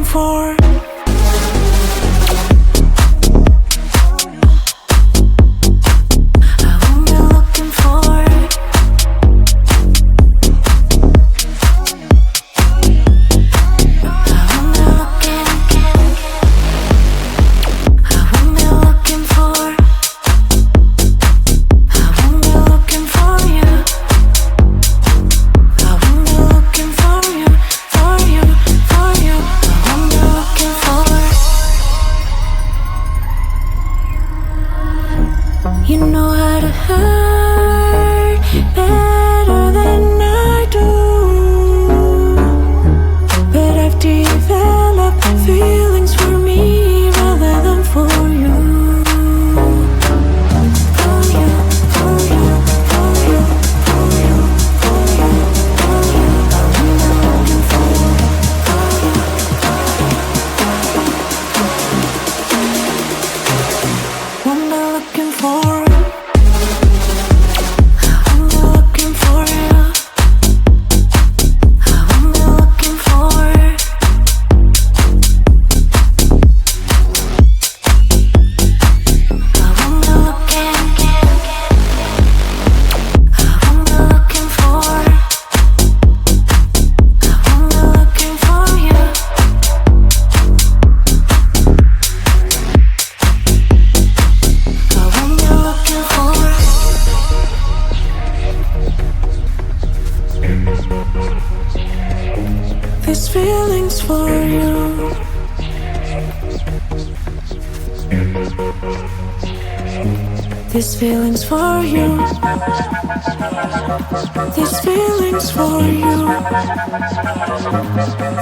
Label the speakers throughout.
Speaker 1: for. You know how to hurt better than I do, but I've developed feelings for me rather than for you. For you, for you, for you, for you, for you, for you. I'm not looking for you. I'm not looking for. These feelings for you. These feelings for you. These feelings for you.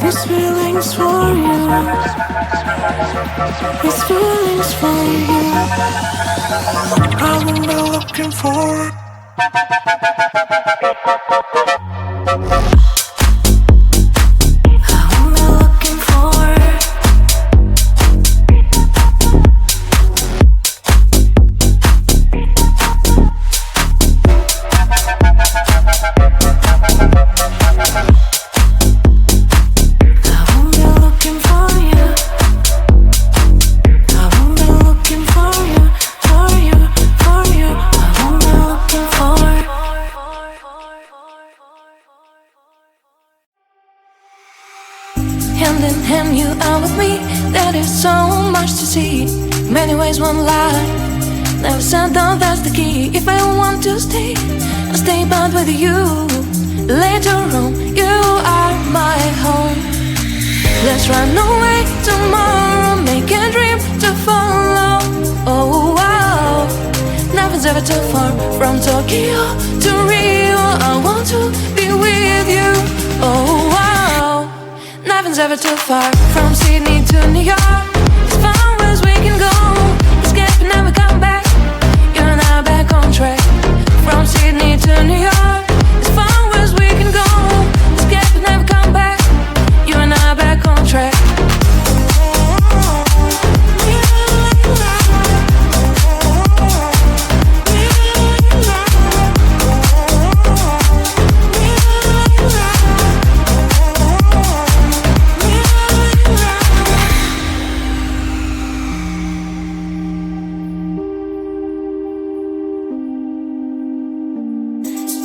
Speaker 1: These feelings for you. These feelings for you. I won't be looking for. Hand in hand, you are with me. That is so much to see. Many ways, one life. Never said down, that's the key. If I want to stay, I'll stay but with you. Later on, you are my home. Let's run away tomorrow, make a dream to follow. Oh wow, nothing's ever too far. From Tokyo to Rio, I want to be with you. Oh wow, nothing's ever too far. From Sydney to New York, as far as we can go. Escape and never come back. You and I back on track. From Sydney to New York, as far as we can go. Escape and never come back. You and I back on track.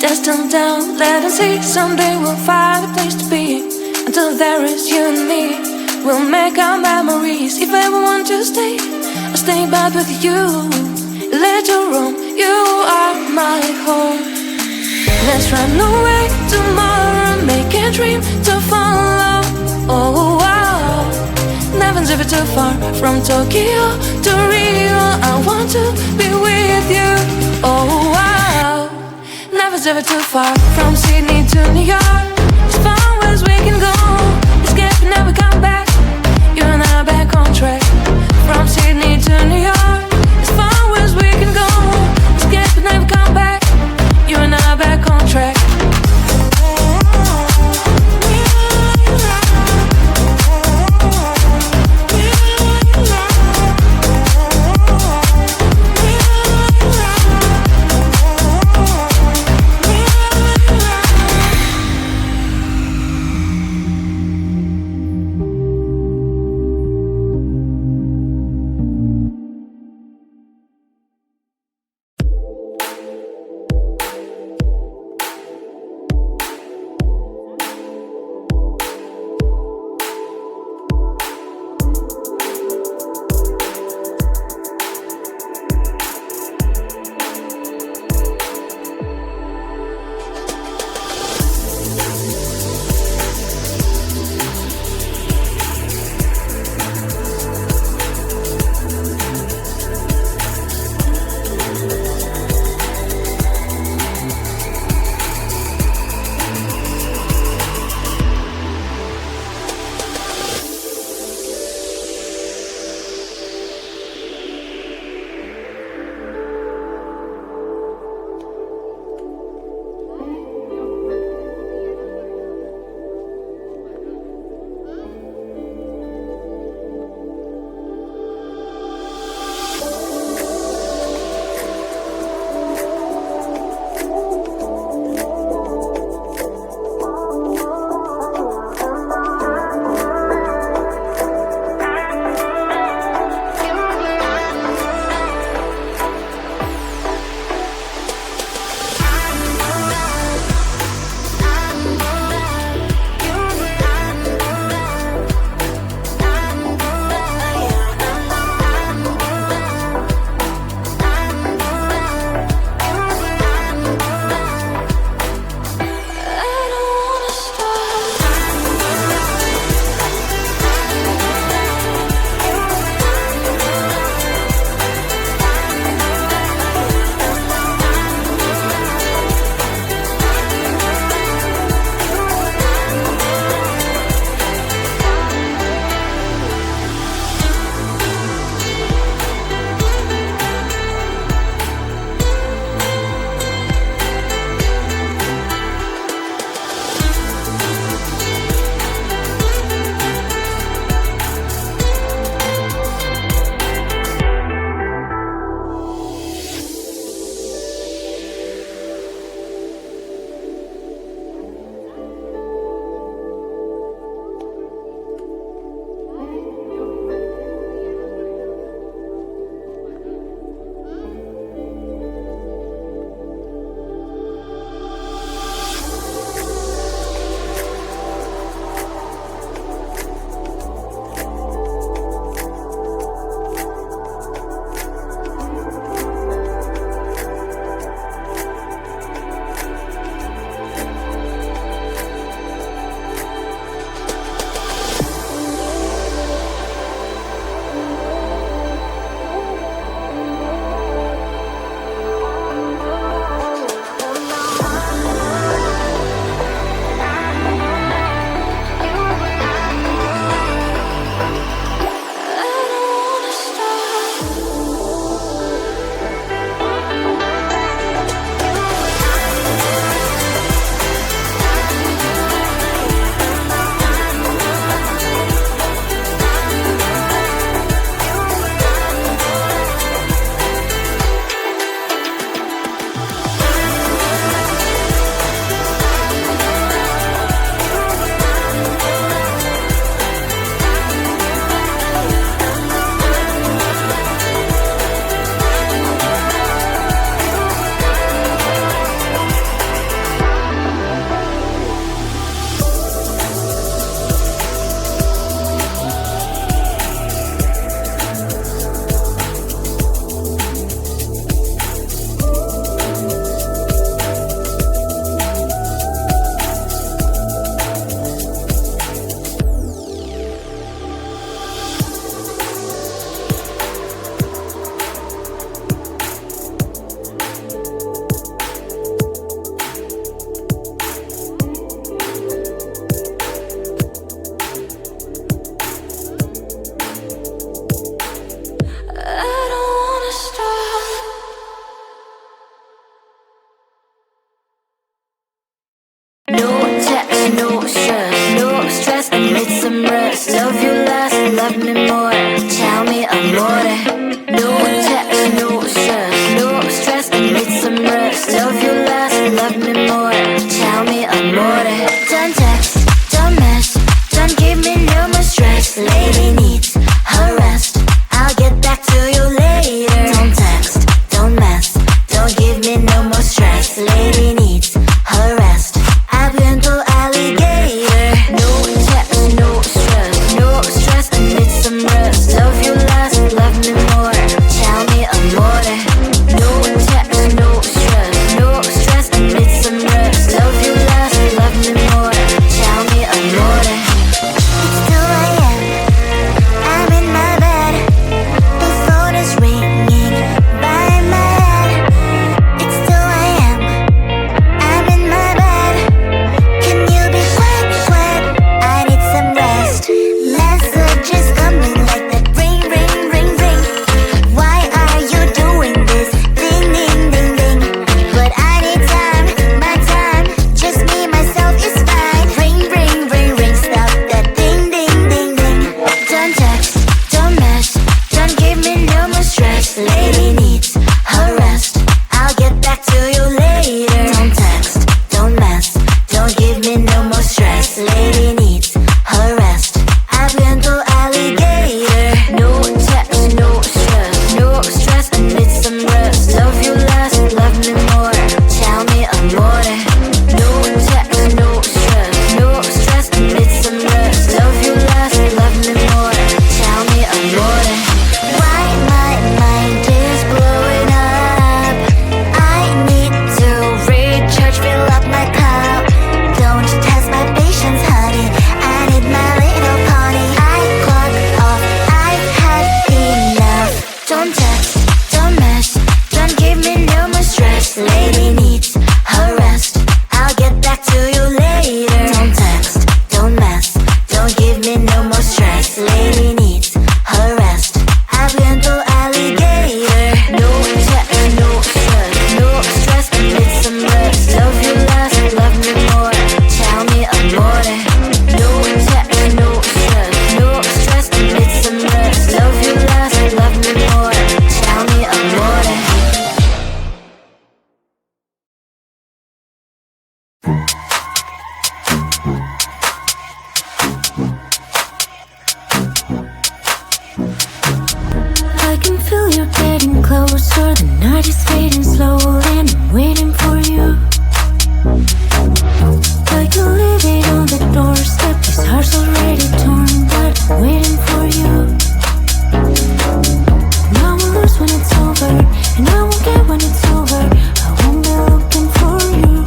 Speaker 1: Destined down, let us see. Someday we'll find a place to be. Until there is you and me, we'll make our memories. If I ever want to stay, I'll stay back with you. Later on, you are my home. Let's run away tomorrow, make a dream to follow. Oh wow, nothing's ever too far. From Tokyo to Rio, I want to be with you. Oh wow, nothing's ever too far. From Sydney to New York, as far as we can go. Escape and never come back. You and I back on track. From Sydney to New York, as far as we can go. Escape and never come back. You and I back on track. I can feel you getting closer. The night is fading slowly and I'm waiting for you. I can leave it on the doorstep. This heart's already torn, but I'm waiting for you. And I will lose when it's over, and I won't get when it's over. I won't be looking for you.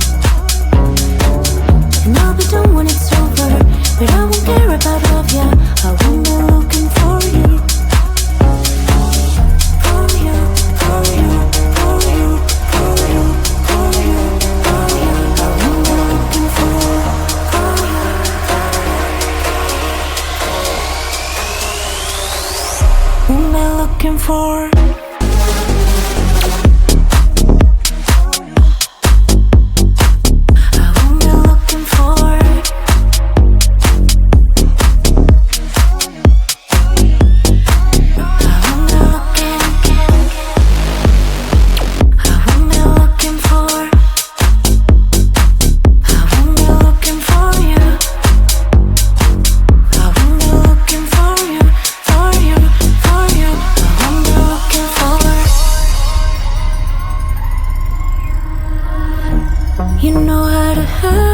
Speaker 1: And I'll be done when it's over, but I won't care about love, yeah. I won't be looking for you. For you, for you, for you, for you, for you, for you. I won't be looking for you. Whom am I looking for? You know how to hurt.